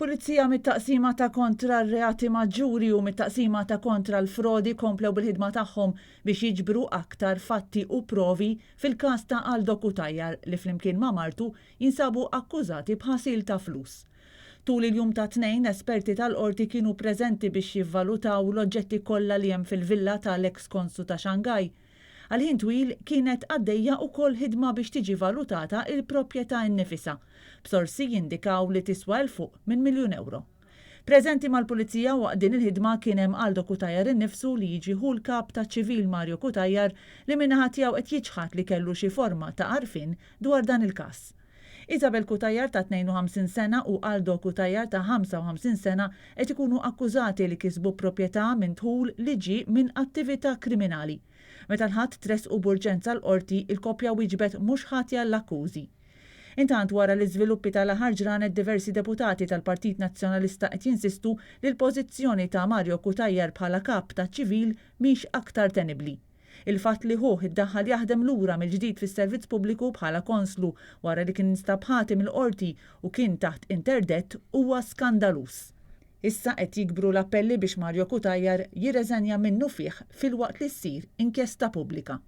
Pulizija mit-taqsima ta' kontra r-reati maġġuri u mit-taqsima ta' kontra l-frodi komplew bil-ħidma tagħhom biex jiġbru aktar fatti u provi fil-każ ta' Aldo Kutajjar li flimkien ma' martu jinsabu akkużati b'ħasil ta' flus. Tul il-jum ta' tnejn esperti tal-qorti kienu preżenti biex jivvalutaw l-oġġetti kollha li hemm fil-villa tal-ex konsu ta' Xangaj. Għal-ħin twil kienet għaddejja wkoll ħidma biex tiġi valutata il-proprjetà innifisha, b'sorsi jindikaw li tiswa l fuq minn €1,000,000. Preżenti mal-Pulizija waqt din il-ħidma kien hemm Aldo Kutajjar innifsu li jiġi hu l-kap ta' ċivil Mario Kutajjar li minnaħa tiegħu qed jiġħad li kellu xi forma ta' għarfien dwar dan il-każ. Isabel Kutajjar ta' 52 sena u Aldo Kutajjar ta' 55 sena qed ikunu akkużati li kisbu proprjetà minn dħul li ġie minn attività kriminali. Meta l-ħadd tresqu b'urġenza l-qorti il-koppja wieġbet mhux ħatja l-akkużi. Intant wara l-iżviluppi tal-aħħar ġranet diversi deputati tal-Partit Nazzjonalista qed jinsistu li l-pożizzjoni ta' Mario Kutajjar bħala kap ta' ċivil mhix aktar tenibbli. Il-fatt li hu iddaħħal jaħdem lura mill-ġdid fis-servizz pubbliku bħala konslu wara li kien instab ħatim il-qorti u kien taħt interdett huwa skandalus. Issa qed jikbru l-appelli biex Mario Kutajjar jirreżenja minnu fih filwaqt li ssir inkjesta pubblika.